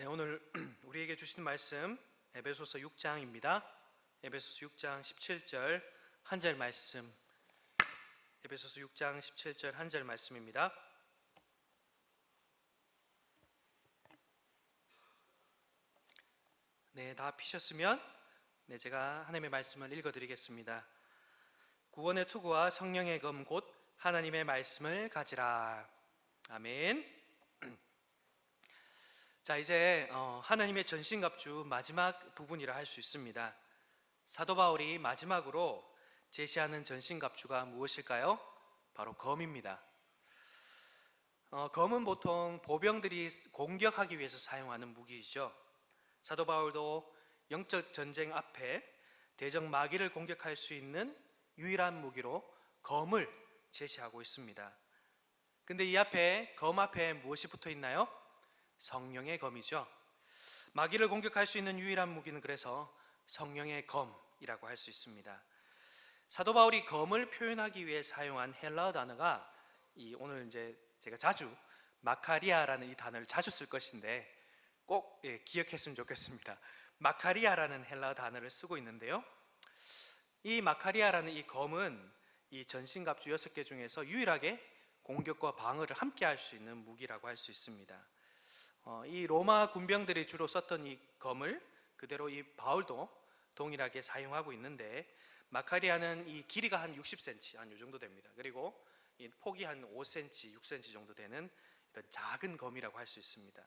네, 오늘 우리에게 주신 말씀 에베소서 6장입니다. 에베소서 6장 17절 한 절 말씀. 에베소서 6장 17절 한 절 말씀입니다. 네, 다 피셨으면 제가 하나님의 말씀을 읽어드리겠습니다. 구원의 투구와 성령의 검 곧 하나님의 말씀을 가지라. 아멘. 자, 이제 하나님의 전신갑주 마지막 부분이라 할 수 있습니다. 사도 바울이 마지막으로 제시하는 전신갑주가 무엇일까요? 바로 검입니다. 검은 보통 보병들이 공격하기 위해서 사용하는 무기이죠. 사도 바울도 영적 전쟁 앞에 대적 마귀를 공격할 수 있는 유일한 무기로 검을 제시하고 있습니다. 근데 이 앞에, 검 앞에 무엇이 붙어 있나요? 성령의 검이죠. 마귀를 공격할 수 있는 유일한 무기는 그래서 성령의 검이라고 할 수 있습니다. 사도 바울이 검을 표현하기 위해 사용한 헬라어 단어가 오늘 이제 제가 자주 마카리아라는 이 단어를 자주 쓸 것인데 꼭 기억했으면 좋겠습니다. 마카리아라는 헬라어 단어를 쓰고 있는데요, 이 마카리아라는 이 검은 이 전신갑주 6개 중에서 유일하게 공격과 방어를 함께 할 수 있는 무기라고 할 수 있습니다. 이 로마 군병들이 주로 썼던 이 검을 그대로 이 바울도 동일하게 사용하고 있는데, 마카리아는 이 길이가 한 60cm, 한 이 정도 됩니다. 그리고 이 폭이 한 5cm, 6cm 정도 되는 이런 작은 검이라고 할 수 있습니다.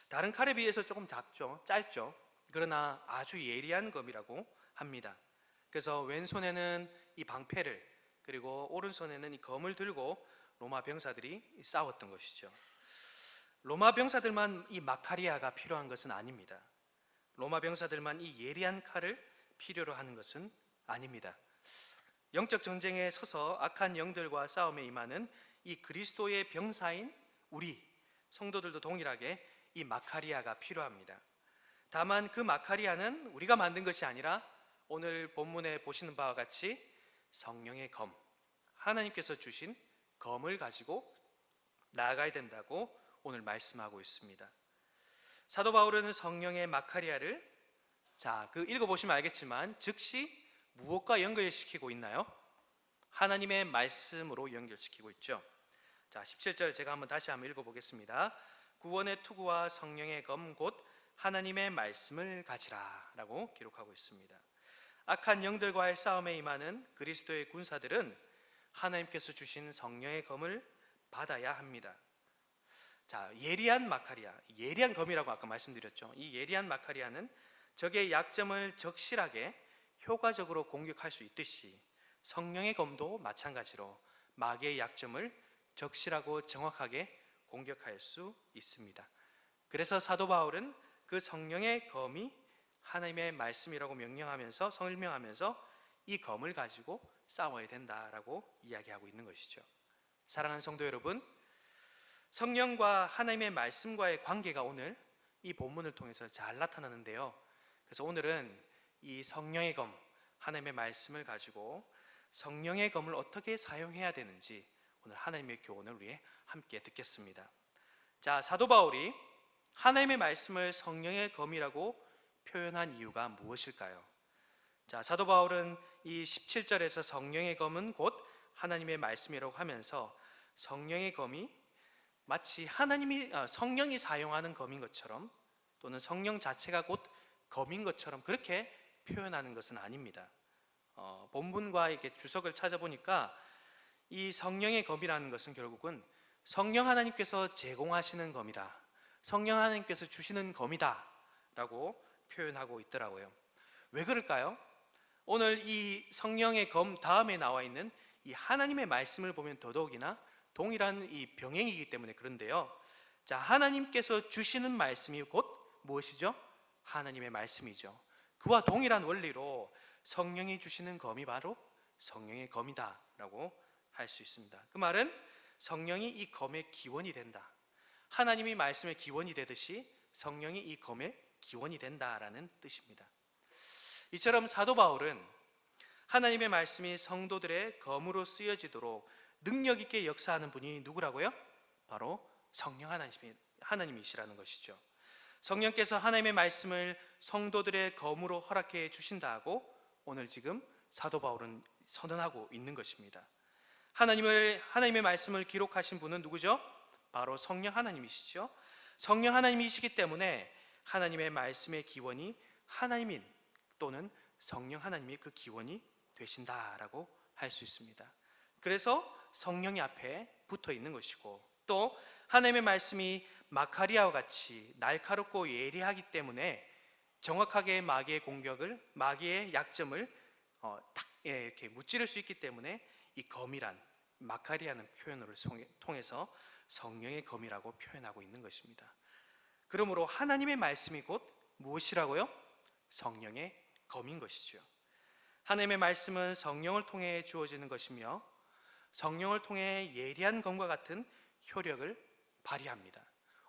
다른 칼에 비해서 조금 작죠, 짧죠. 그러나 아주 예리한 검이라고 합니다. 그래서 왼손에는 이 방패를, 그리고 오른손에는 이 검을 들고 로마 병사들이 싸웠던 것이죠. 로마 병사들만 이 마카리아가 필요한 것은 아닙니다. 로마 병사들만 이 예리한 칼을 필요로 하는 것은 아닙니다. 영적 전쟁에 서서 악한 영들과 싸움에 임하는 이 그리스도의 병사인 우리 성도들도 동일하게 이 마카리아가 필요합니다. 다만 그 마카리아는 우리가 만든 것이 아니라 오늘 본문에 보시는 바와 같이 성령의 검, 하나님께서 주신 검을 가지고 나아가야 된다고 오늘 말씀하고 있습니다. 사도 바울은 성령의 마카리아를 읽어보시면 알겠지만 즉시 무엇과 연결시키고 있나요? 하나님의 말씀으로 연결시키고 있죠. 자, 17절 제가 다시 한번 읽어보겠습니다. 구원의 투구와 성령의 검 곧 하나님의 말씀을 가지라 라고 기록하고 있습니다. 악한 영들과의 싸움에 임하는 그리스도의 군사들은 하나님께서 주신 성령의 검을 받아야 합니다. 자, 예리한 마카리아, 예리한 검이라고 아까 말씀드렸죠. 이 예리한 마카리아는 적의 약점을 적실하게 효과적으로 공격할 수 있듯이 성령의 검도 마찬가지로 마귀의 약점을 적실하고 정확하게 공격할 수 있습니다. 그래서 사도 바울은 그 성령의 검이 하나님의 말씀이라고 명령하면서, 설명하면서 이 검을 가지고 싸워야 된다라고 이야기하고 있는 것이죠. 사랑하는 성도 여러분, 성령과 하나님의 말씀과의 관계가 오늘 이 본문을 통해서 잘 나타나는데요, 그래서 오늘은 이 성령의 검, 하나님의 말씀을 가지고 성령의 검을 어떻게 사용해야 되는지 오늘 하나님의 교훈을 우리 함께 듣겠습니다. 자, 사도 바울이 하나님의 말씀을 성령의 검이라고 표현한 이유가 무엇일까요? 자, 사도 바울은 이 17절에서 성령의 검은 곧 하나님의 말씀이라고 하면서 성령의 검이 마치 성령이 사용하는 검인 것처럼, 또는 성령 자체가 곧 검인 것처럼 그렇게 표현하는 것은 아닙니다. 본문과 이렇게 주석을 찾아보니까 이 성령의 검이라는 것은 결국은 성령 하나님께서 제공하시는 검이다, 성령 하나님께서 주시는 검이다 라고 표현하고 있더라고요. 왜 그럴까요? 오늘 이 성령의 검 다음에 나와 있는 이 하나님의 말씀을 보면 더더욱이나 동일한 이 병행이기 때문에 그런데요. 자, 하나님께서 주시는 말씀이 곧 무엇이죠? 하나님의 말씀이죠. 그와 동일한 원리로 성령이 주시는 검이 바로 성령의 검이다 라고 할 수 있습니다. 그 말은 성령이 이 검의 기원이 된다, 하나님이 말씀의 기원이 되듯이 성령이 이 검의 기원이 된다라는 뜻입니다. 이처럼 사도 바울은 하나님의 말씀이 성도들의 검으로 쓰여지도록 능력 있게 역사하는 분이 누구라고요? 바로 성령 하나님이시라는 것이죠. 성령께서 하나님의 말씀을 성도들의 검으로 허락해 주신다고 오늘 지금 사도 바울은 선언하고 있는 것입니다. 하나님의 말씀을 기록하신 분은 누구죠? 바로 성령 하나님이시죠. 성령 하나님이시기 때문에 하나님의 말씀의 기원이 하나님인 또는 성령 하나님이 그 기원이 되신다라고 할 수 있습니다. 그래서 성령이 앞에 붙어 있는 것이고, 또 하나님의 말씀이 마카리아와 같이 날카롭고 예리하기 때문에 정확하게 마귀의 공격을, 마귀의 약점을 이렇게 무찌를 수 있기 때문에 이 검이란 마카리아는 표현을 통해서 성령의 검이라고 표현하고 있는 것입니다. 그러므로 하나님의 말씀이 곧 무엇이라고요? 성령의 검인 것이죠. 하나님의 말씀은 성령을 통해 주어지는 것이며 성령을 통해 예리한 검과 같은 효력을 발휘합니다.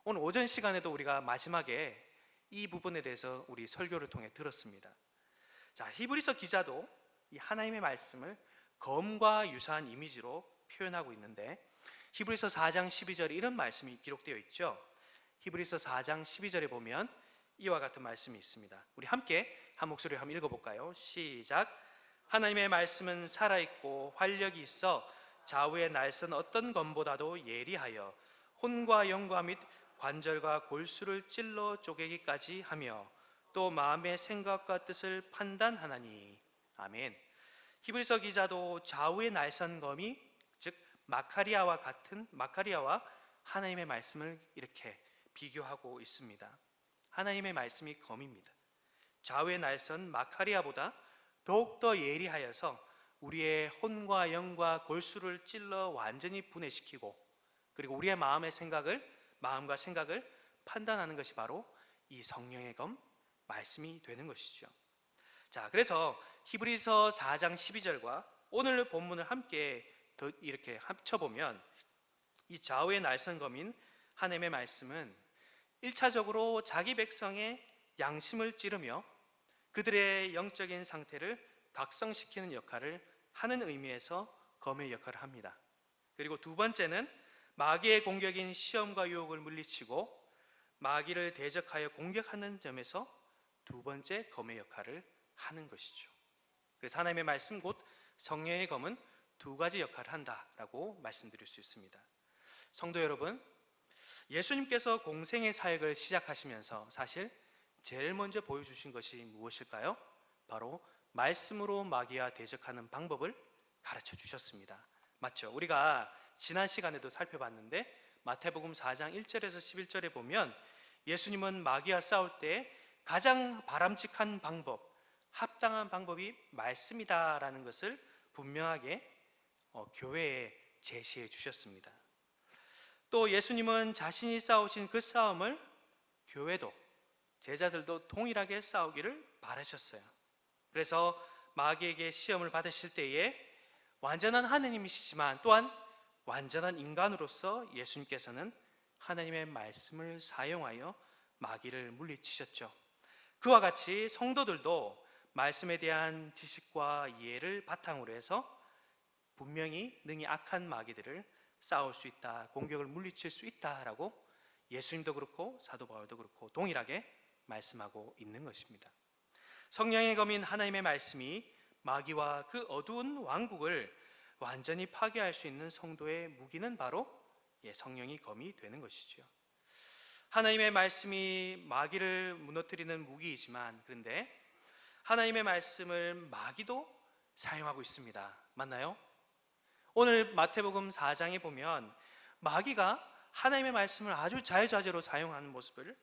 오늘 오전 시간에도 우리가 마지막에 이 부분에 대해서 우리 설교를 통해 들었습니다. 자, 히브리서 기자도 이 하나님의 말씀을 검과 유사한 이미지로 표현하고 있는데, 히브리서 4장 12절에 이런 말씀이 기록되어 있죠. 히브리서 4장 12절에 보면 이와 같은 말씀이 있습니다. 우리 함께 한 목소리로 한번 읽어볼까요? 시작. 하나님의 말씀은 살아있고 활력이 있어 좌우의 날선 어떤 검보다도 예리하여 혼과 영과 및 관절과 골수를 찔러 쪼개기까지 하며 또 마음의 생각과 뜻을 판단하나니. 아멘. 히브리서 기자도 좌우의 날선 검이 즉 마카리아와 하나님의 말씀을 이렇게 비교하고 있습니다. 하나님의 말씀이 검입니다. 좌우의 날선 마카리아보다 더욱더 예리하여서 우리의 혼과 영과 골수를 찔러 완전히 분해시키고, 그리고 우리의 마음과 생각을 판단하는 것이 바로 이 성령의 검 말씀이 되는 것이죠. 자, 그래서 히브리서 4장 12절과 오늘 본문을 함께 이렇게 합쳐보면 이 좌우의 날선 검인 하나님의 말씀은 1차적으로 자기 백성의 양심을 찌르며 그들의 영적인 상태를 각성시키는 역할을 하는 의미에서 검의 역할을 합니다. 그리고 두 번째는 마귀의 공격인 시험과 유혹을 물리치고 마귀를 대적하여 공격하는 점에서 두 번째 검의 역할을 하는 것이죠. 그래서 하나님의 말씀 곧 성령의 검은 두 가지 역할을 한다라고 말씀드릴 수 있습니다. 성도 여러분, 예수님께서 공생의 사역을 시작하시면서 사실 제일 먼저 보여주신 것이 무엇일까요? 바로 말씀으로 마귀와 대적하는 방법을 가르쳐 주셨습니다. 맞죠? 우리가 지난 시간에도 살펴봤는데 마태복음 4장 1절에서 11절에 보면 예수님은 마귀와 싸울 때 가장 바람직한 방법, 합당한 방법이 말씀이다라는 것을 분명하게 교회에 제시해 주셨습니다. 또 예수님은 자신이 싸우신 그 싸움을 교회도, 제자들도 동일하게 싸우기를 바라셨어요. 그래서 마귀에게 시험을 받으실 때에 완전한 하나님이시지만 또한 완전한 인간으로서 예수님께서는 하나님의 말씀을 사용하여 마귀를 물리치셨죠. 그와 같이 성도들도 말씀에 대한 지식과 이해를 바탕으로 해서 분명히 능히 악한 마귀들을 싸울 수 있다, 공격을 물리칠 수 있다라고 예수님도 그렇고 사도 바울도 그렇고 동일하게 말씀하고 있는 것입니다. 성령의 검인 하나님의 말씀이 마귀와 그 어두운 왕국을 완전히 파괴할 수 있는 성도의 무기는 바로 성령의 검이 되는 것이죠. 하나님의 말씀이 마귀를 무너뜨리는 무기이지만, 그런데 하나님의 말씀을 마귀도 사용하고 있습니다. 맞나요? 오늘 마태복음 4장에 보면 마귀가 하나님의 말씀을 아주 자유자재로 사용하는 모습을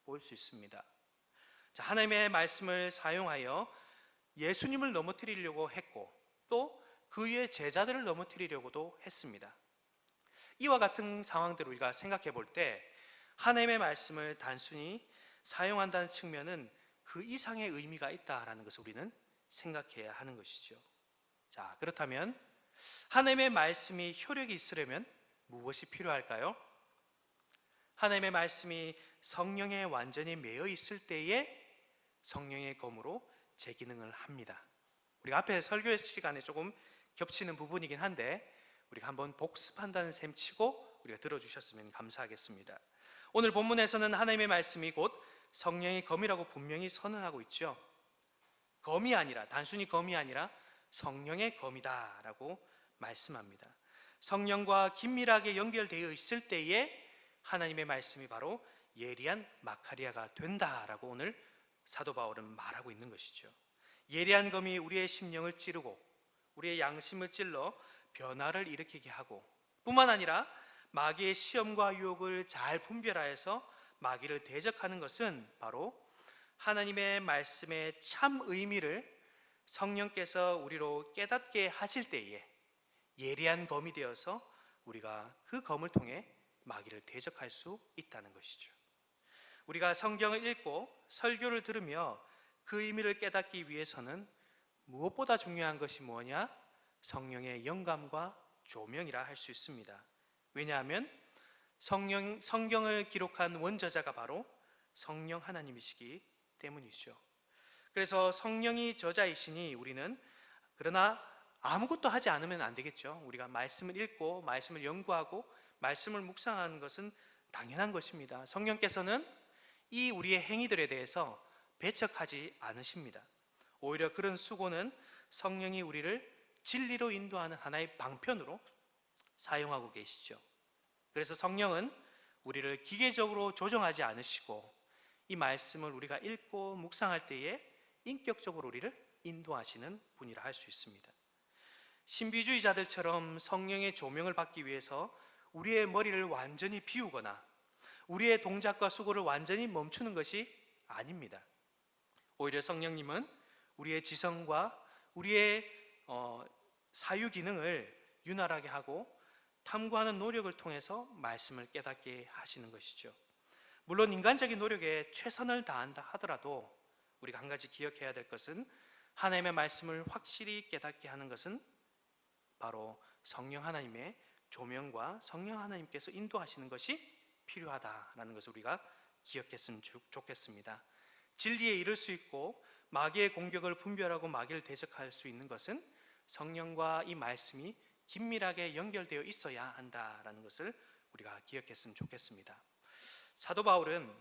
볼 수 있습니다. 자, 하나님의 말씀을 사용하여 예수님을 넘어뜨리려고 했고 또 그 위에 제자들을 넘어뜨리려고도 했습니다. 이와 같은 상황들을 우리가 생각해 볼 때 하나님의 말씀을 단순히 사용한다는 측면은 그 이상의 의미가 있다라는 것을 우리는 생각해야 하는 것이죠. 자, 그렇다면 하나님의 말씀이 효력이 있으려면 무엇이 필요할까요? 하나님의 말씀이 성령에 완전히 매여 있을 때에 성령의 검으로 제 기능을 합니다. 우리가 앞에 설교 시간에 조금 겹치는 부분이긴 한데 우리가 한번 복습한다는 셈 치고 우리가 들어주셨으면 감사하겠습니다. 오늘 본문에서는 하나님의 말씀이 곧 성령의 검이라고 분명히 선언하고 있죠. 검이 아니라, 단순히 검이 아니라 성령의 검이다라고 말씀합니다. 성령과 긴밀하게 연결되어 있을 때에 하나님의 말씀이 바로 예리한 마카리아가 된다라고 오늘 사도 바울은 말하고 있는 것이죠. 예리한 검이 우리의 심령을 찌르고 우리의 양심을 찔러 변화를 일으키게 하고, 뿐만 아니라 마귀의 시험과 유혹을 잘 분별하여서 마귀를 대적하는 것은 바로 하나님의 말씀의 참 의미를 성령께서 우리로 깨닫게 하실 때에 예리한 검이 되어서 우리가 그 검을 통해 마귀를 대적할 수 있다는 것이죠. 우리가 성경을 읽고 설교를 들으며 그 의미를 깨닫기 위해서는 무엇보다 중요한 것이 뭐냐? 성령의 영감과 조명이라 할 수 있습니다. 왜냐하면 성경을 기록한 원저자가 바로 성령 하나님이시기 때문이죠. 그래서 성령이 저자이시니 우리는, 그러나 아무것도 하지 않으면 안 되겠죠. 우리가 말씀을 읽고 말씀을 연구하고 말씀을 묵상하는 것은 당연한 것입니다. 성령께서는 이 우리의 행위들에 대해서 배척하지 않으십니다. 오히려 그런 수고는 성령이 우리를 진리로 인도하는 하나의 방편으로 사용하고 계시죠. 그래서 성령은 우리를 기계적으로 조정하지 않으시고 이 말씀을 우리가 읽고 묵상할 때에 인격적으로 우리를 인도하시는 분이라 할 수 있습니다. 신비주의자들처럼 성령의 조명을 받기 위해서 우리의 머리를 완전히 비우거나 우리의 동작과 수고를 완전히 멈추는 것이 아닙니다. 오히려 성령님은 우리의 지성과 우리의 사유 기능을 윤활하게 하고 탐구하는 노력을 통해서 말씀을 깨닫게 하시는 것이죠. 물론 인간적인 노력에 최선을 다한다 하더라도 우리가 한 가지 기억해야 될 것은, 하나님의 말씀을 확실히 깨닫게 하는 것은 바로 성령 하나님의 조명과 성령 하나님께서 인도하시는 것이 필요하다라는 것을 우리가 기억했으면 좋겠습니다. 진리에 이를 수 있고 마귀의 공격을 분별하고 마귀를 대적할 수 있는 것은 성령과 이 말씀이 긴밀하게 연결되어 있어야 한다라는 것을 우리가 기억했으면 좋겠습니다. 사도 바울은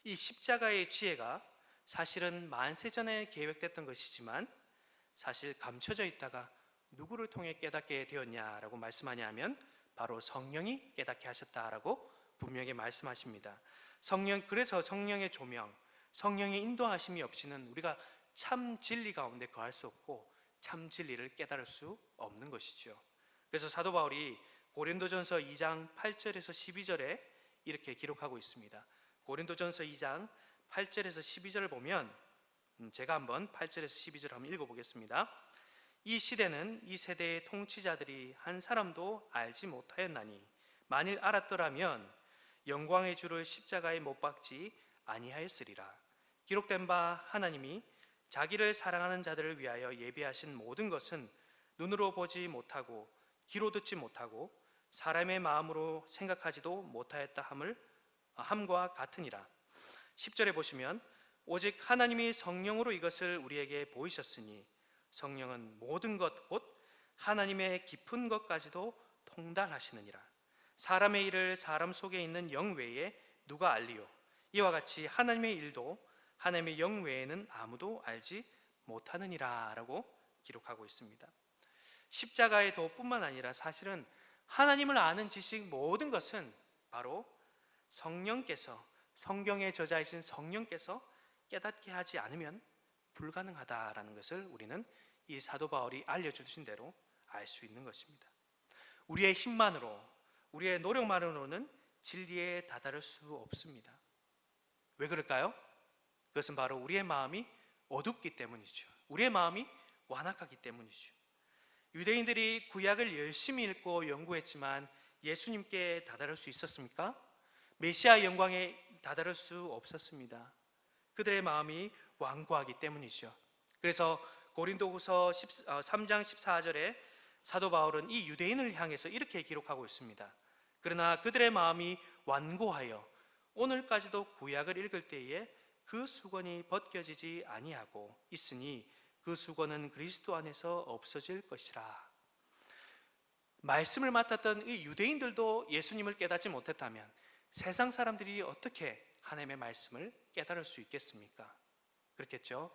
이 십자가의 지혜가 사실은 만세전에 계획됐던 것이지만 사실 감춰져 있다가 누구를 통해 깨닫게 되었냐라고 말씀하냐면 바로 성령이 깨닫게 하셨다라고 분명히 말씀하십니다. 그래서 성령의 조명, 성령의 인도하심이 없이는 우리가 참 진리 가운데 거할 수 없고 참 진리를 깨달을 수 없는 것이죠. 그래서 사도 바울이 고린도전서 2장 8절에서 12절에 이렇게 기록하고 있습니다. 고린도전서 2장 8절에서 12절을 보면 제가 한번 8절에서 12절 한번 읽어보겠습니다. 이 시대는 이 세대의 통치자들이 한 사람도 알지 못하였나니 만일 알았더라면 영광의 주를 십자가에 못 박지 아니하였으리라. 기록된 바 하나님이 자기를 사랑하는 자들을 위하여 예비하신 모든 것은 눈으로 보지 못하고 귀로 듣지 못하고 사람의 마음으로 생각하지도 못하였다 함과 같으니라. 10절에 보시면 오직 하나님이 성령으로 이것을 우리에게 보이셨으니 성령은 모든 것 곧 하나님의 깊은 것까지도 통달하시느니라. 사람의 일을 사람 속에 있는 영 외에 누가 알리요? 이와 같이 하나님의 일도 하나님의 영 외에는 아무도 알지 못하느니라 라고 기록하고 있습니다. 십자가의 도뿐만 아니라 사실은 하나님을 아는 지식 모든 것은 바로 성령께서, 성경의 저자이신 성령께서 깨닫게 하지 않으면 불가능하다라는 것을 우리는 이 사도 바울이 알려주신 대로 알 수 있는 것입니다. 우리의 힘만으로, 우리의 노력만으로는 진리에 다다를 수 없습니다. 왜 그럴까요? 그것은 바로 우리의 마음이 어둡기 때문이죠. 우리의 마음이 완악하기 때문이죠. 유대인들이 구약을 열심히 읽고 연구했지만 예수님께 다다를 수 있었습니까? 메시아 영광에 다다를 수 없었습니다. 그들의 마음이 완고하기 때문이죠. 그래서 고린도후서 3장 14절에 사도 바울은 이 유대인을 향해서 이렇게 기록하고 있습니다. 그러나 그들의 마음이 완고하여 오늘까지도 구약을 읽을 때에 그 수건이 벗겨지지 아니하고 있으니 그 수건은 그리스도 안에서 없어질 것이라. 말씀을 맡았던 이 유대인들도 예수님을 깨닫지 못했다면 세상 사람들이 어떻게 하나님의 말씀을 깨달을 수 있겠습니까? 그렇겠죠?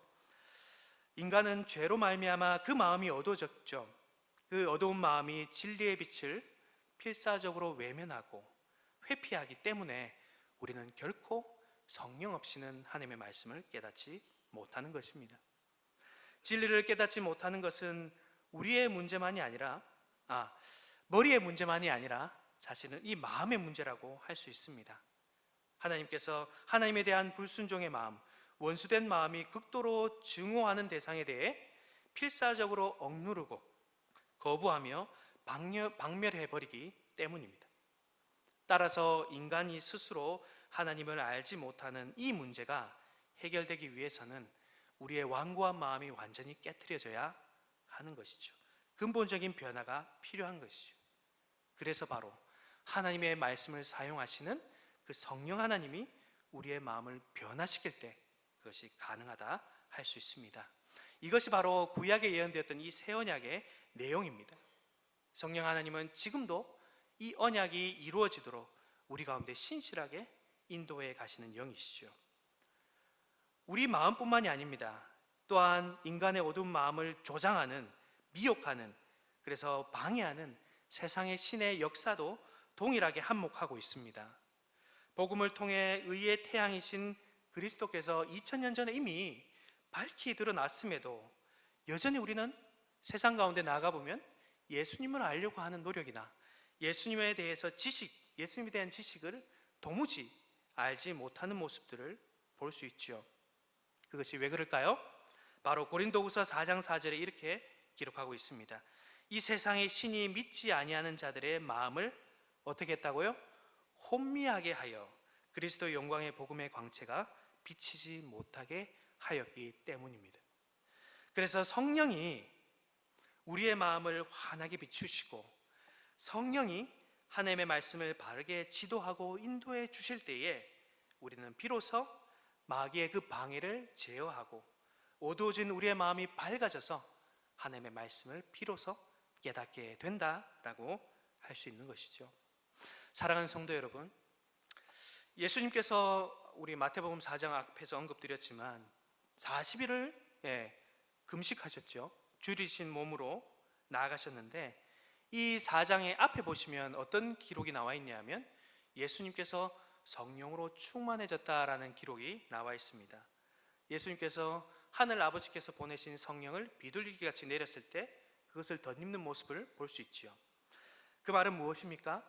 인간은 죄로 말미암아 그 마음이 어두워졌죠. 그 어두운 마음이 진리의 빛을 필사적으로 외면하고 회피하기 때문에 우리는 결코 성령 없이는 하나님의 말씀을 깨닫지 못하는 것입니다. 진리를 깨닫지 못하는 것은 우리의 문제만이 아니라 머리의 문제만이 아니라 사실은 이 마음의 문제라고 할 수 있습니다. 하나님께서 하나님에 대한 불순종의 마음, 원수된 마음이 극도로 증오하는 대상에 대해 필사적으로 억누르고 거부하며 박멸해버리기 때문입니다. 따라서 인간이 스스로 하나님을 알지 못하는 이 문제가 해결되기 위해서는 우리의 완고한 마음이 완전히 깨트려져야 하는 것이죠. 근본적인 변화가 필요한 것이죠. 그래서 바로 하나님의 말씀을 사용하시는 그 성령 하나님이 우리의 마음을 변화시킬 때 그것이 가능하다 할 수 있습니다. 이것이 바로 구약에 예언되었던 이 새 언약의 내용입니다. 성령 하나님은 지금도 이 언약이 이루어지도록 우리 가운데 신실하게 인도해 가시는 영이시죠. 우리 마음뿐만이 아닙니다. 또한 인간의 어두운 마음을 조장하는, 미혹하는, 그래서 방해하는 세상의 신의 역사도 동일하게 한몫하고 있습니다. 복음을 통해 의의 태양이신 그리스도께서 2000년 전에 이미 밝히 드러났음에도 여전히 우리는 세상 가운데 나가보면 예수님을 알려고 하는 노력이나 예수님에 대해서 예수님에 대한 지식을 도무지 알지 못하는 모습들을 볼 수 있죠. 그것이 왜 그럴까요? 바로 고린도후서 4장 4절에 이렇게 기록하고 있습니다. 이 세상의 신이 믿지 아니하는 자들의 마음을 어떻게 했다고요? 혼미하게 하여 그리스도의 영광의 복음의 광채가 비치지 못하게 하였기 때문입니다. 그래서 성령이 우리의 마음을 환하게 비추시고 성령이 하나님의 말씀을 바르게 지도하고 인도해 주실 때에 우리는 비로소 마귀의 그 방해를 제어하고 어두워진 우리의 마음이 밝아져서 하나님의 말씀을 비로소 깨닫게 된다라고 할 수 있는 것이죠. 사랑하는 성도 여러분, 예수님께서 우리 마태복음 4장 앞에서 언급드렸지만 40일을 금식하셨죠. 줄이신 몸으로 나아가셨는데 이 4장의 앞에 보시면 어떤 기록이 나와 있냐면 예수님께서 성령으로 충만해졌다라는 기록이 나와 있습니다. 예수님께서 하늘 아버지께서 보내신 성령을 비둘기같이 내렸을 때 그것을 덧입는 모습을 볼 수 있지요. 그 말은 무엇입니까?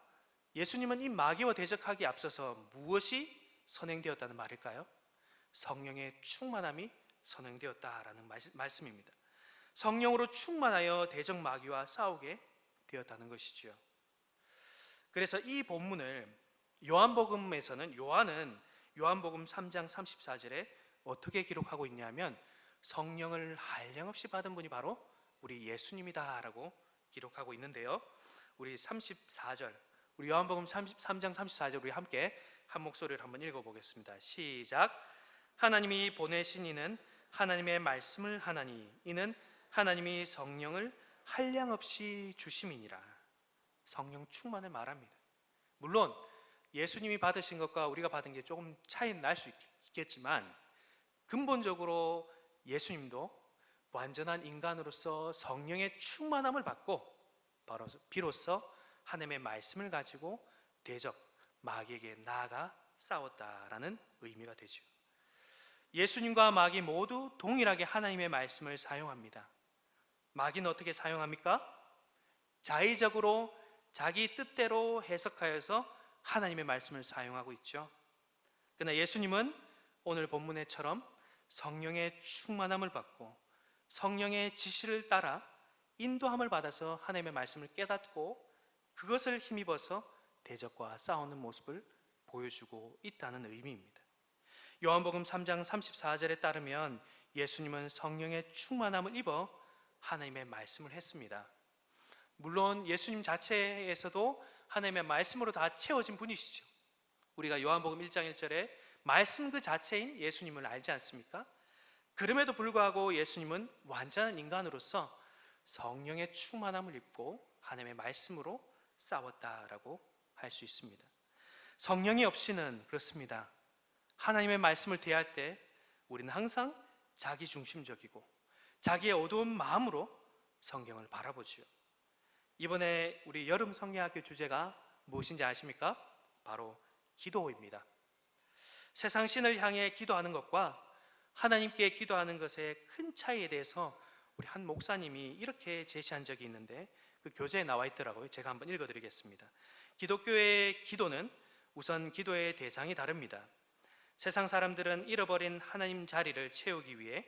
예수님은 이 마귀와 대적하기에 앞서서 무엇이 선행되었다는 말일까요? 성령의 충만함이 선행되었다라는 말씀입니다. 성령으로 충만하여 대적 마귀와 싸우게 되었다는 것이지요. 그래서 이 본문을 요한복음에서는 요한복음 3장 34절에 어떻게 기록하고 있냐면 성령을 한량없이 받은 분이 바로 우리 예수님이다라고 기록하고 있는데요. 우리 34절, 우리 요한복음 3장 34절 우리 함께 한 목소리를 한번 읽어보겠습니다. 시작. 하나님이 보내신 이는 하나님의 말씀을 하나니 이는 하나님이 성령을 한량없이 주심이니라. 성령 충만을 말합니다. 물론 예수님이 받으신 것과 우리가 받은 게 조금 차이는 날 수 있겠지만 근본적으로 예수님도 완전한 인간으로서 성령의 충만함을 받고 바로 비로소 하나님의 말씀을 가지고 대적 마귀에게 나아가 싸웠다라는 의미가 되죠. 예수님과 마귀 모두 동일하게 하나님의 말씀을 사용합니다. 마귀는 어떻게 사용합니까? 자의적으로 자기 뜻대로 해석하여서 하나님의 말씀을 사용하고 있죠. 그러나 예수님은 오늘 본문에처럼 성령의 충만함을 받고 성령의 지시를 따라 인도함을 받아서 하나님의 말씀을 깨닫고 그것을 힘입어서 대적과 싸우는 모습을 보여주고 있다는 의미입니다. 요한복음 3장 34절에 따르면 예수님은 성령의 충만함을 입어 하나님의 말씀을 했습니다. 물론 예수님 자체에서도 하나님의 말씀으로 다 채워진 분이시죠. 우리가 요한복음 1장 1절에 말씀 그 자체인 예수님을 알지 않습니까? 그럼에도 불구하고 예수님은 완전한 인간으로서 성령의 충만함을 입고 하나님의 말씀으로 싸웠다라고 할 수 있습니다. 성령이 없이는 그렇습니다. 하나님의 말씀을 대할 때 우리는 항상 자기 중심적이고 자기의 어두운 마음으로 성경을 바라보지요. 이번에 우리 여름 성경학교 주제가 무엇인지 아십니까? 바로 기도입니다. 세상 신을 향해 기도하는 것과 하나님께 기도하는 것의 큰 차이에 대해서 우리 한 목사님이 이렇게 제시한 적이 있는데 그 교재에 나와 있더라고요. 제가 한번 읽어드리겠습니다. 기독교의 기도는 우선 기도의 대상이 다릅니다. 세상 사람들은 잃어버린 하나님 자리를 채우기 위해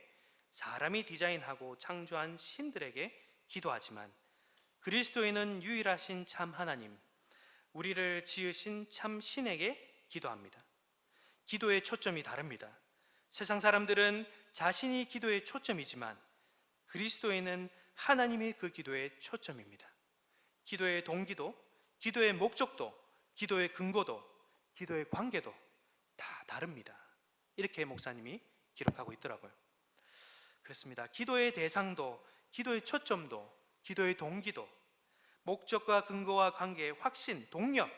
사람이 디자인하고 창조한 신들에게 기도하지만 그리스도인은 유일하신 참 하나님, 우리를 지으신 참 신에게 기도합니다. 기도의 초점이 다릅니다. 세상 사람들은 자신이 기도의 초점이지만 그리스도인은 하나님이 그 기도의 초점입니다. 기도의 동기도, 기도의 목적도, 기도의 근거도, 기도의 관계도 다 다릅니다. 이렇게 목사님이 기록하고 있더라고요. 그렇습니다. 기도의 대상도, 기도의 초점도, 기도의 동기도, 목적과 근거와 관계의 확신, 동력,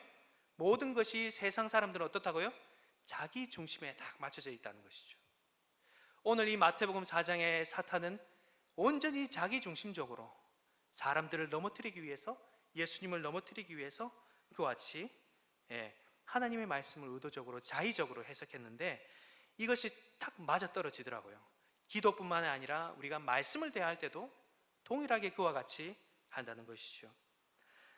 모든 것이 세상 사람들은 어떻다고요? 자기 중심에 딱 맞춰져 있다는 것이죠. 오늘 이 마태복음 4장의 사탄은 온전히 자기 중심적으로 사람들을 넘어뜨리기 위해서, 예수님을 넘어뜨리기 위해서 그와 같이 하나님의 말씀을 의도적으로 자의적으로 해석했는데 이것이 딱 맞아떨어지더라고요. 기도뿐만 아니라 우리가 말씀을 대할 때도 동일하게 그와 같이 한다는 것이죠.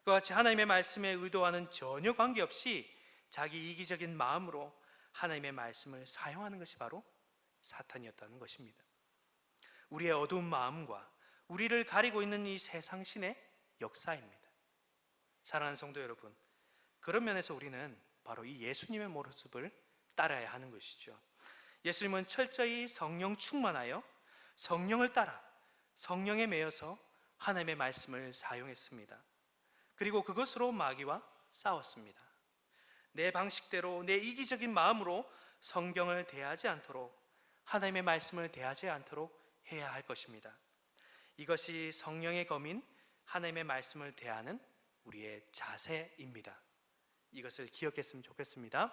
그와 같이 하나님의 말씀에 의도와는 전혀 관계없이 자기 이기적인 마음으로 하나님의 말씀을 사용하는 것이 바로 사탄이었다는 것입니다. 우리의 어두운 마음과 우리를 가리고 있는 이 세상 신의 역사입니다. 사랑하는 성도 여러분, 그런 면에서 우리는 바로 이 예수님의 모습을 따라야 하는 것이죠. 예수님은 철저히 성령 충만하여 성령을 따라 성령에 매여서 하나님의 말씀을 사용했습니다. 그리고 그것으로 마귀와 싸웠습니다. 내 방식대로 내 이기적인 마음으로 성경을 대하지 않도록, 하나님의 말씀을 대하지 않도록 해야 할 것입니다. 이것이 성령의 검인 하나님의 말씀을 대하는 우리의 자세입니다. 이것을 기억했으면 좋겠습니다.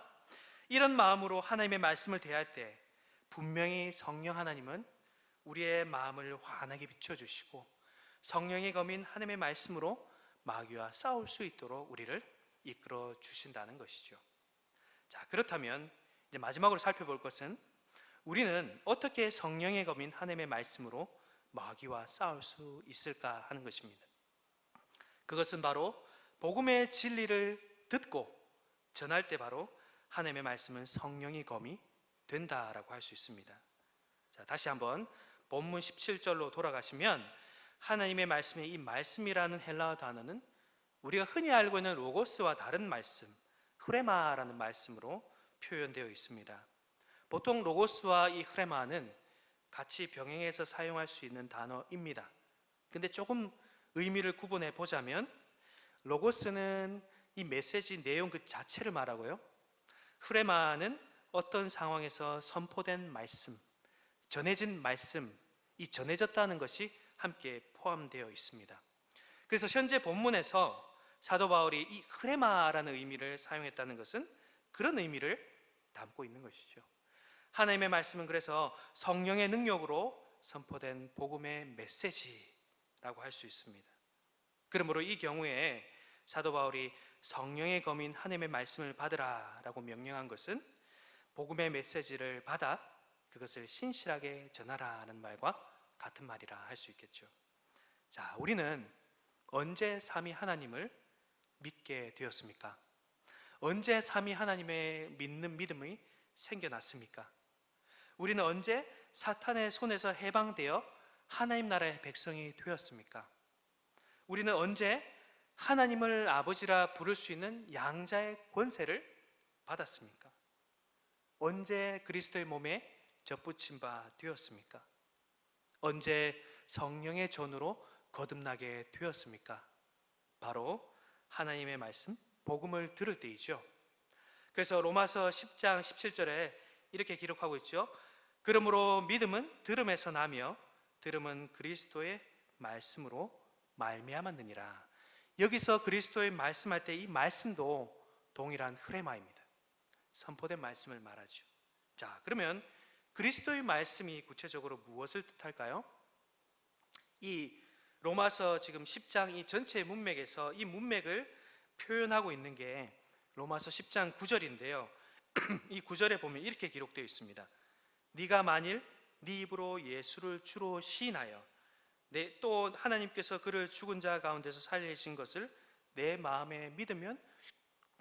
이런 마음으로 하나님의 말씀을 대할 때 분명히 성령 하나님은 우리의 마음을 환하게 비춰주시고 성령의 검인 하나님의 말씀으로 마귀와 싸울 수 있도록 우리를 이끌어 주신다는 것이죠. 자, 그렇다면 이제 마지막으로 살펴볼 것은 우리는 어떻게 성령의 검인 하나님의 말씀으로 마귀와 싸울 수 있을까 하는 것입니다. 그것은 바로 복음의 진리를 듣고 전할 때 바로 하나님의 말씀은 성령의 검이 된다라고 할 수 있습니다. 자, 다시 한번 본문 17절로 돌아가시면 하나님의 말씀의 이 말씀이라는 헬라어 단어는 우리가 흔히 알고 있는 로고스와 다른 말씀, 흐레마라는 말씀으로 표현되어 있습니다. 보통 로고스와 이 흐레마는 같이 병행해서 사용할 수 있는 단어입니다. 근데 조금 의미를 구분해 보자면 로고스는 이 메시지 내용 그 자체를 말하고요, 흐레마는 어떤 상황에서 선포된 말씀, 전해진 말씀, 이 전해졌다는 것이 함께 포함되어 있습니다. 그래서 현재 본문에서 사도 바울이 이 흐레마라는 의미를 사용했다는 것은 그런 의미를 담고 있는 것이죠. 하나님의 말씀은 그래서 성령의 능력으로 선포된 복음의 메시지라고 할 수 있습니다. 그러므로 이 경우에 사도 바울이 성령의 검인 하나님의 말씀을 받으라 라고 명령한 것은 복음의 메시지를 받아 그것을 신실하게 전하라는 말과 같은 말이라 할 수 있겠죠. 자, 우리는 언제 삼위 하나님을 믿게 되었습니까? 언제 삼위 하나님의 믿는 믿음이 생겨났습니까? 우리는 언제 사탄의 손에서 해방되어 하나님 나라의 백성이 되었습니까? 우리는 언제 하나님을 아버지라 부를 수 있는 양자의 권세를 받았습니까? 언제 그리스도의 몸에 접붙임 바 되었습니까? 언제 성령의 전으로 거듭나게 되었습니까? 바로 하나님의 말씀, 복음을 들을 때이죠. 그래서 로마서 10장 17절에 이렇게 기록하고 있죠. 그러므로 믿음은 들음에서 나며 들음은 그리스도의 말씀으로 말미암았느니라. 여기서 그리스도의 말씀할 때 이 말씀도 동일한 흐레마입니다. 선포된 말씀을 말하죠. 자, 그러면 그리스도의 말씀이 구체적으로 무엇을 뜻할까요? 이 로마서 지금 10장 이 전체 문맥에서 이 문맥을 표현하고 있는 게 로마서 10장 9절인데요. 이 9절에 보면 이렇게 기록되어 있습니다. 네가 만일 네 입으로 예수를 주로 시인하여 또 하나님께서 그를 죽은 자 가운데서 살리신 것을 내 마음에 믿으면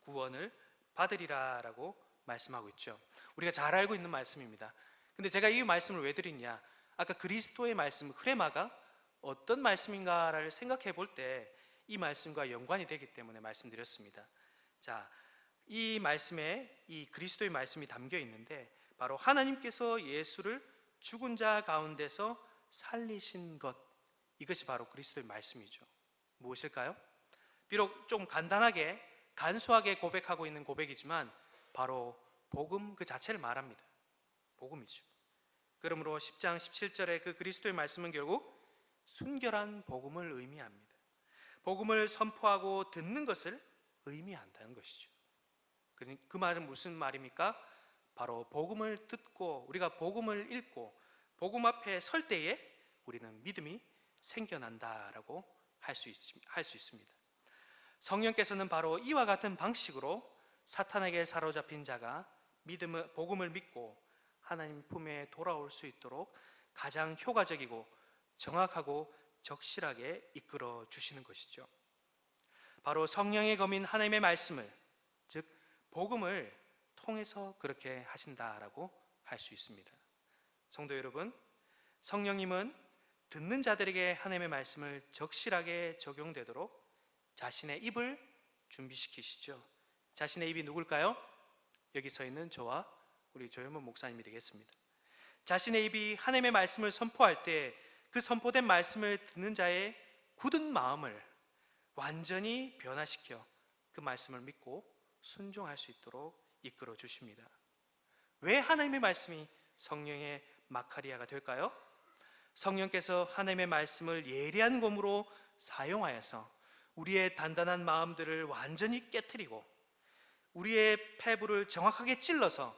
구원을 받으리라 라고 말씀하고 있죠. 우리가 잘 알고 있는 말씀입니다. 근데 제가 이 말씀을 왜 드리냐, 아까 그리스도의 말씀 흐레마가 어떤 말씀인가를 생각해 볼 때 이 말씀과 연관이 되기 때문에 말씀드렸습니다. 자, 이 말씀에 이 그리스도의 말씀이 담겨 있는데 바로 하나님께서 예수를 죽은 자 가운데서 살리신 것, 이것이 바로 그리스도의 말씀이죠. 무엇일까요? 비록 좀 간단하게 간소하게 고백하고 있는 고백이지만 바로 복음 그 자체를 말합니다. 복음이죠. 그러므로 10장 17절의 그 그리스도의 말씀은 결국 순결한 복음을 의미합니다. 복음을 선포하고 듣는 것을 의미한다는 것이죠. 그 말은 무슨 말입니까? 바로 복음을 듣고 우리가 복음을 읽고 복음 앞에 설 때에 우리는 믿음이 생겨난다라고 할 수 있습니다. 성령께서는 바로 이와 같은 방식으로 사탄에게 사로잡힌 자가 복음을 믿고 하나님 품에 돌아올 수 있도록 가장 효과적이고 정확하고 적실하게 이끌어 주시는 것이죠. 바로 성령의 검인 하나님의 말씀을, 즉 복음을 통해서 그렇게 하신다라고 할 수 있습니다. 성도 여러분, 성령님은 듣는 자들에게 하나님의 말씀을 적실하게 적용되도록 자신의 입을 준비시키시죠. 자신의 입이 누굴까요? 여기 서 있는 저와 우리 조현문 목사님이 되겠습니다. 자신의 입이 하나님의 말씀을 선포할 때 그 선포된 말씀을 듣는 자의 굳은 마음을 완전히 변화시켜 그 말씀을 믿고 순종할 수 있도록 이끌어 주십니다. 왜 하나님의 말씀이 성령의 마카리아가 될까요? 성령께서 하나님의 말씀을 예리한 검으로 사용하여서 우리의 단단한 마음들을 완전히 깨트리고 우리의 폐부를 정확하게 찔러서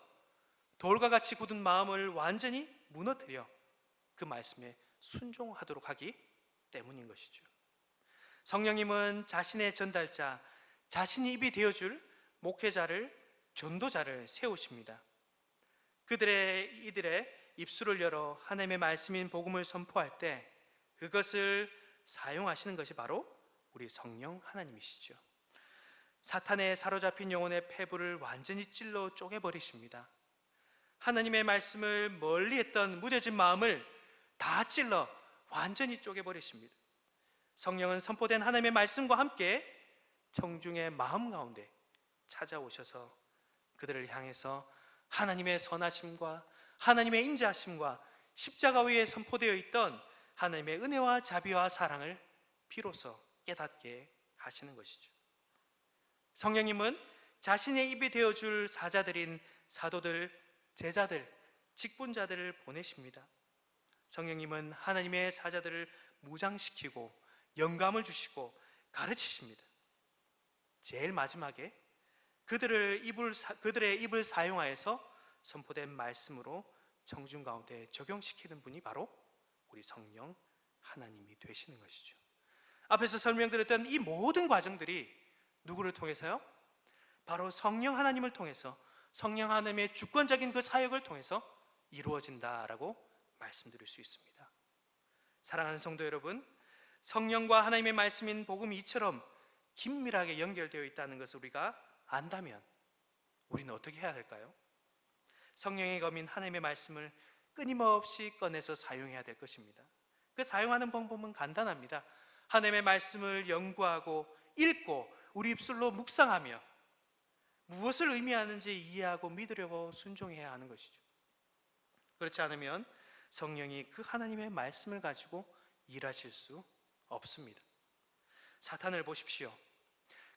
돌과 같이 굳은 마음을 완전히 무너뜨려 그 말씀에 순종하도록 하기 때문인 것이죠. 성령님은 자신의 전달자, 자신이 입이 되어줄 목회자를, 전도자를 세우십니다. 이들의 입술을 열어 하나님의 말씀인 복음을 선포할 때 그것을 사용하시는 것이 바로 우리 성령 하나님이시죠. 사탄에 사로잡힌 영혼의 폐부를 완전히 찔러 쪼개버리십니다. 하나님의 말씀을 멀리했던 무뎌진 마음을 다 찔러 완전히 쪼개버리십니다. 성령은 선포된 하나님의 말씀과 함께 청중의 마음 가운데 찾아오셔서 그들을 향해서 하나님의 선하심과 하나님의 인자하심과 십자가 위에 선포되어 있던 하나님의 은혜와 자비와 사랑을 비로소 깨닫게 하시는 것이죠. 성령님은 자신의 입이 되어줄 사자들인 사도들, 제자들, 직분자들을 보내십니다. 성령님은 하나님의 사자들을 무장시키고 영감을 주시고 가르치십니다. 제일 마지막에 그들의 입을 사용하여서 선포된 말씀으로 청중 가운데 적용시키는 분이 바로 우리 성령 하나님이 되시는 것이죠. 앞에서 설명드렸던 이 모든 과정들이 누구를 통해서요? 바로 성령 하나님을 통해서, 성령 하나님의 주권적인 그 사역을 통해서 이루어진다라고 말씀드릴 수 있습니다. 사랑하는 성도 여러분, 성령과 하나님의 말씀인 복음이 이처럼 긴밀하게 연결되어 있다는 것을 우리가 안다면 우리는 어떻게 해야 될까요? 성령의 검인 하나님의 말씀을 끊임없이 꺼내서 사용해야 될 것입니다. 그 사용하는 방법은 간단합니다. 하나님의 말씀을 연구하고 읽고 우리 입술로 묵상하며 무엇을 의미하는지 이해하고 믿으려고 순종해야 하는 것이죠. 그렇지 않으면 성령이 그 하나님의 말씀을 가지고 일하실 수 없습니다. 사탄을 보십시오.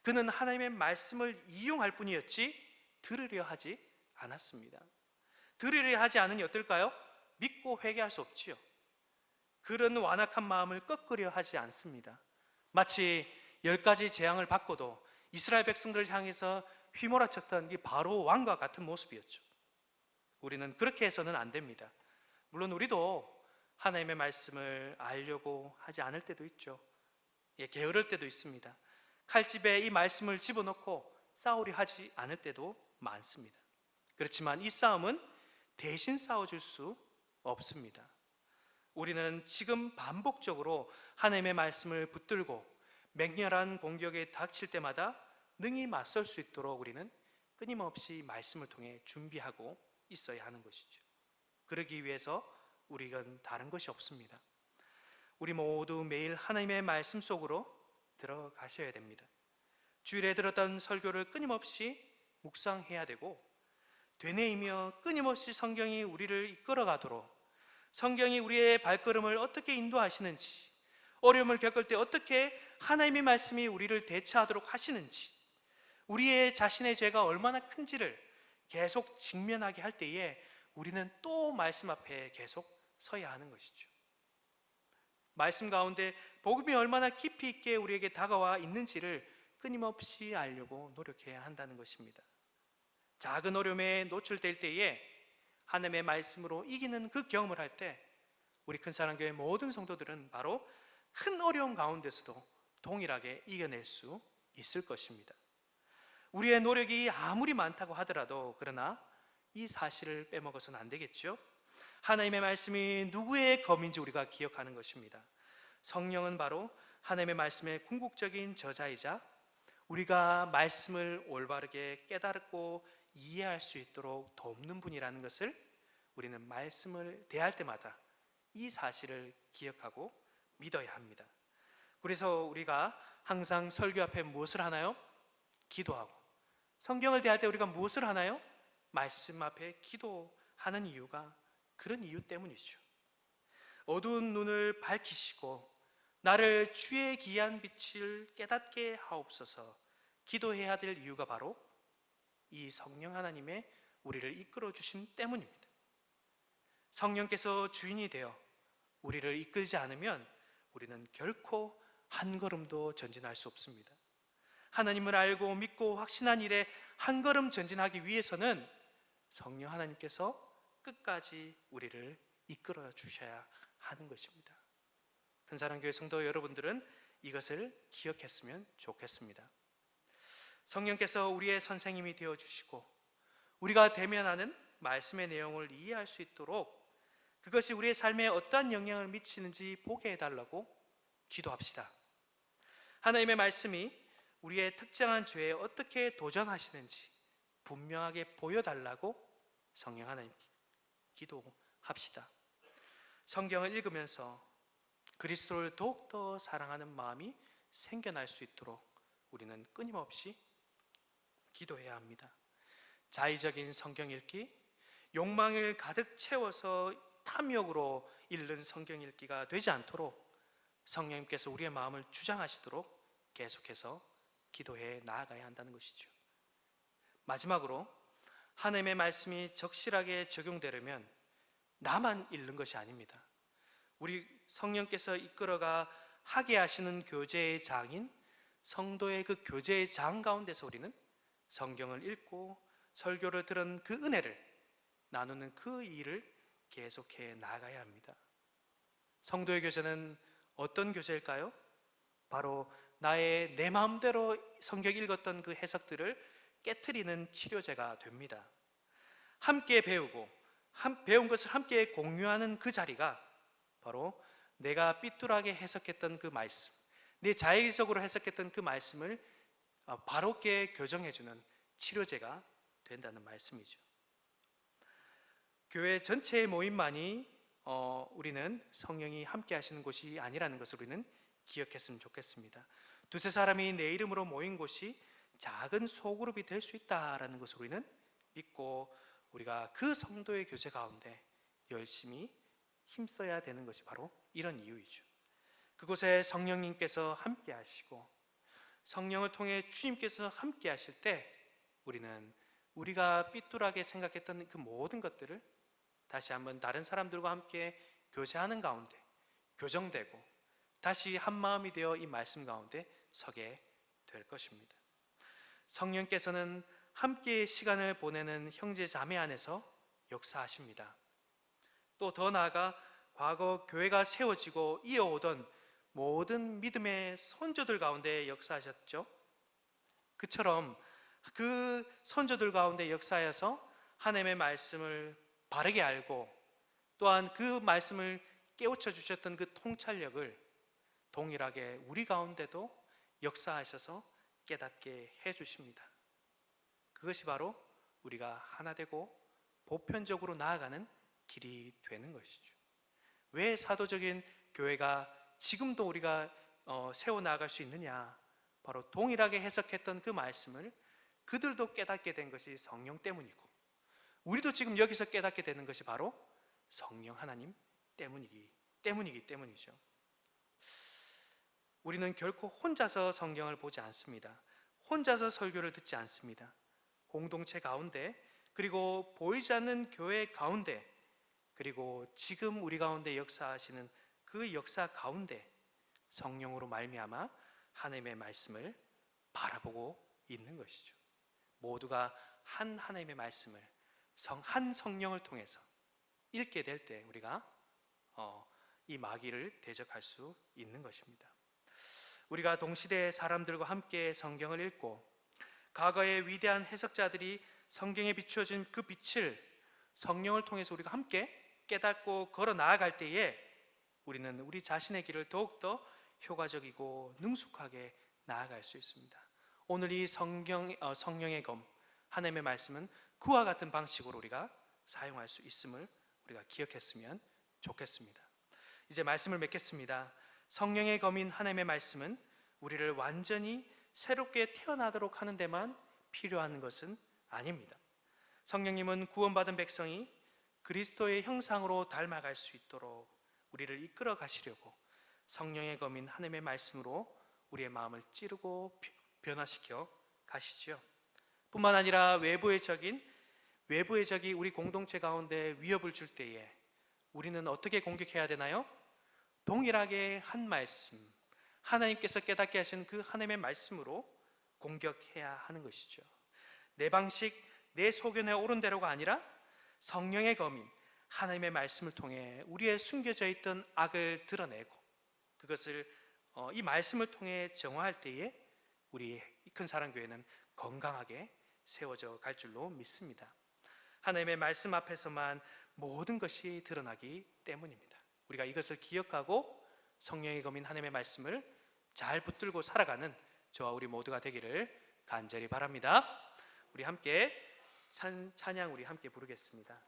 그는 하나님의 말씀을 이용할 뿐이었지 들으려 하지 않았습니다. 들으려 하지 않으니 어떨까요? 믿고 회개할 수 없지요. 그런 완악한 마음을 꺾으려 하지 않습니다. 마치 10가지 재앙을 받고도 이스라엘 백성들을 향해서 휘몰아쳤던 이 바로 왕과 같은 모습이었죠. 우리는 그렇게 해서는 안 됩니다. 물론 우리도 하나님의 말씀을 알려고 하지 않을 때도 있죠. 게으를 때도 있습니다. 칼집에 이 말씀을 집어넣고 싸우려 하지 않을 때도 많습니다. 그렇지만 이 싸움은 대신 싸워줄 수 없습니다. 우리는 지금 반복적으로 하나님의 말씀을 붙들고 맹렬한 공격에 닥칠 때마다 능히 맞설 수 있도록 우리는 끊임없이 말씀을 통해 준비하고 있어야 하는 것이죠. 그러기 위해서 우리는 다른 것이 없습니다. 우리 모두 매일 하나님의 말씀 속으로 들어가셔야 됩니다. 주일에 들었던 설교를 끊임없이 묵상해야 되고, 되뇌이며 끊임없이 성경이 우리를 이끌어가도록, 성경이 우리의 발걸음을 어떻게 인도하시는지, 어려움을 겪을 때 어떻게 하나님의 말씀이 우리를 대처하도록 하시는지, 우리의 자신의 죄가 얼마나 큰지를 계속 직면하게 할 때에 우리는 또 말씀 앞에 계속 서야 하는 것이죠. 말씀 가운데 복음이 얼마나 깊이 있게 우리에게 다가와 있는지를 끊임없이 알려고 노력해야 한다는 것입니다. 작은 어려움에 노출될 때에 하나님의 말씀으로 이기는 그 경험을 할 때 우리 큰사랑교회 모든 성도들은 바로 큰 어려움 가운데서도 동일하게 이겨낼 수 있을 것입니다. 우리의 노력이 아무리 많다고 하더라도 그러나 이 사실을 빼먹어서는 안 되겠죠. 하나님의 말씀이 누구의 검인지 우리가 기억하는 것입니다. 성령은 바로 하나님의 말씀의 궁극적인 저자이자 우리가 말씀을 올바르게 깨닫고 이해할 수 있도록 돕는 분이라는 것을 우리는 말씀을 대할 때마다 이 사실을 기억하고 믿어야 합니다. 그래서 우리가 항상 설교 앞에 무엇을 하나요? 기도하고, 성경을 대할 때 우리가 무엇을 하나요? 말씀 앞에 기도하는 이유가 그런 이유 때문이죠. 어두운 눈을 밝히시고 나를 주의 귀한 빛을 깨닫게 하옵소서 기도해야 될 이유가 바로 이 성령 하나님의 우리를 이끌어 주심 때문입니다. 성령께서 주인이 되어 우리를 이끌지 않으면 우리는 결코 한 걸음도 전진할 수 없습니다. 하나님을 알고 믿고 확신한 일에 한 걸음 전진하기 위해서는 성령 하나님께서 끝까지 우리를 이끌어 주셔야 하는 것입니다. 큰사랑교회 성도 여러분들은 이것을 기억했으면 좋겠습니다. 성령께서 우리의 선생님이 되어주시고 우리가 대면하는 말씀의 내용을 이해할 수 있도록 그것이 우리의 삶에 어떠한 영향을 미치는지 보게 해달라고 기도합시다. 하나님의 말씀이 우리의 특정한 죄에 어떻게 도전하시는지 분명하게 보여달라고 성령 하나님께 기도합시다. 성경을 읽으면서 그리스도를 더욱더 사랑하는 마음이 생겨날 수 있도록 우리는 끊임없이 기도해야 합니다. 자의적인 성경 읽기, 욕망을 가득 채워서 탐욕으로 읽는 성경 읽기가 되지 않도록 성령님께서 우리의 마음을 주장하시도록 계속해서 기도해 나아가야 한다는 것이죠. 마지막으로 하나님의 말씀이 적실하게 적용되려면 나만 읽는 것이 아닙니다. 우리 성령께서 이끌어가 하게 하시는 교제의 장인 성도의 그 교제의 장 가운데서 우리는 성경을 읽고 설교를 들은 그 은혜를 나누는 그 일을 계속해 나가야 합니다. 성도의 교제는 어떤 교제일까요? 바로 내 마음대로 성경 읽었던 그 해석들을 깨트리는 치료제가 됩니다. 함께 배우고 배운 것을 함께 공유하는 그 자리가 바로 내가 삐뚤하게 해석했던 그 말씀, 내 자의적으로 해석했던 그 말씀을 바롭게 교정해주는 치료제가 된다는 말씀이죠. 교회 전체의 모임만이 우리는 성령이 함께 하시는 곳이 아니라는 것을 우리는 기억했으면 좋겠습니다. 두세 사람이 내 이름으로 모인 곳이 작은 소그룹이 될 수 있다라는 것을 우리는 믿고 우리가 그 성도의 교제 가운데 열심히 힘써야 되는 것이 바로 이런 이유이죠. 그곳에 성령님께서 함께 하시고 성령을 통해 주님께서 함께 하실 때 우리는 우리가 삐뚤하게 생각했던 그 모든 것들을 다시 한번 다른 사람들과 함께 교제하는 가운데 교정되고 다시 한 마음이 되어 이 말씀 가운데 서게 될 것입니다. 성령께서는 함께 시간을 보내는 형제 자매 안에서 역사하십니다. 또 더 나아가 과거 교회가 세워지고 이어오던 모든 믿음의 선조들 가운데 역사하셨죠. 그처럼 그 선조들 가운데 역사하여서 하나님의 말씀을 바르게 알고 또한 그 말씀을 깨우쳐 주셨던 그 통찰력을 동일하게 우리 가운데도 역사하셔서 깨닫게 해 주십니다. 그것이 바로 우리가 하나 되고 보편적으로 나아가는 길이 되는 것이죠. 왜 사도적인 교회가 지금도 우리가 세워 나갈 수 있느냐? 바로 동일하게 해석했던 그 말씀을 그들도 깨닫게 된 것이 성령 때문이고, 우리도 지금 여기서 깨닫게 되는 것이 바로 성령 하나님 때문이기 때문이죠. 우리는 결코 혼자서 성경을 보지 않습니다. 혼자서 설교를 듣지 않습니다. 공동체 가운데, 그리고 보이지 않는 교회 가운데, 그리고 지금 우리 가운데 역사하시는 그 역사 가운데 성령으로 말미암아 하나님의 말씀을 바라보고 있는 것이죠. 모두가 한 하나님의 말씀을 한 성령을 통해서 읽게 될 때 우리가 이 마귀를 대적할 수 있는 것입니다. 우리가 동시대의 사람들과 함께 성경을 읽고 과거의 위대한 해석자들이 성경에 비추어진 그 빛을 성령을 통해서 우리가 함께 깨닫고 걸어 나아갈 때에 우리는 우리 자신의 길을 더욱더 효과적이고 능숙하게 나아갈 수 있습니다. 오늘 이 성령의 검, 하나님의 말씀은 그와 같은 방식으로 우리가 사용할 수 있음을 우리가 기억했으면 좋겠습니다. 이제 말씀을 맺겠습니다. 성령의 검인 하나님의 말씀은 우리를 완전히 새롭게 태어나도록 하는 데만 필요한 것은 아닙니다. 성령님은 구원받은 백성이 그리스도의 형상으로 닮아갈 수 있도록 우리를 이끌어 가시려고 성령의 검인 하나님의 말씀으로 우리의 마음을 찌르고 변화시켜 가시지요. 뿐만 아니라 외부의 적이 우리 공동체 가운데 위협을 줄 때에 우리는 어떻게 공격해야 되나요? 동일하게 한 말씀, 하나님께서 깨닫게 하신 그 하나님의 말씀으로 공격해야 하는 것이죠. 내 방식, 내 소견에 옳은 대로가 아니라 성령의 검인 하나님의 말씀을 통해 우리의 숨겨져 있던 악을 드러내고 그것을 이 말씀을 통해 정화할 때에 우리 큰사랑교회는 건강하게 세워져 갈 줄로 믿습니다. 하나님의 말씀 앞에서만 모든 것이 드러나기 때문입니다. 우리가 이것을 기억하고 성령의 검인 하나님의 말씀을 잘 붙들고 살아가는 저와 우리 모두가 되기를 간절히 바랍니다. 우리 함께 찬양 우리 함께 부르겠습니다.